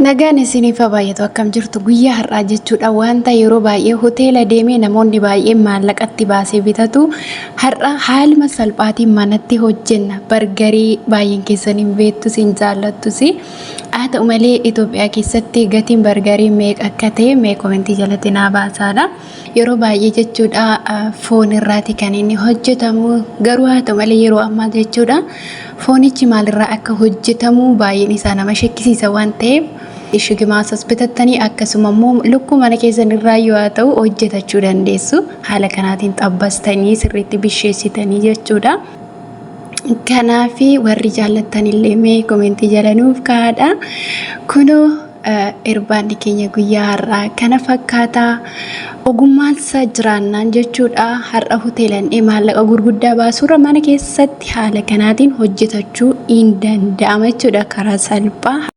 Nagaan isiniif baay'atu akkam jirtu guyyaa har'aa jechuudha wanta yeroo baay'ee hoteela deemee namoonni baay'ee maallaqatti baasee bitatu har'a haaluma salphaatiin manatti hojjenna bargarii baay'een keessaniin beektu sin jaallattus haa ta'u malee Itoophiyaa keessatti gatiin bargarii meeqa akka ta'e mee komentii jalatti naa baasaadha yeroo baay'ee jechuudha foon irraati kan inni hojjetamu garuu haa ta'u malee yeroo ammaa jechuudha foonichi maalirraa akka hojjetamu baay'een isaa nama shakkisiisa waan ta'eef ishigmaas hospitattanii akkasuma immoo lukkuu mana keessan irraa yoo ta'u hojjetachuu dandeessu haala kanaatiin xabbastanii sirriitti bisheessitanii jechuudha. Kanaafi warri jaallattanillee mee komentii jala nuuf kaa'adha. Kunoo irbaanni keenya guyyaa har'aa kana fakkaata. Ogummaan isaa jiraannaan jechuudha har'a hoteelan maallaqa gurguddaa baasuurra mana keessatti haala kanaatiin hojjetachuu hin danda'ama jechuudha karaa salphaa.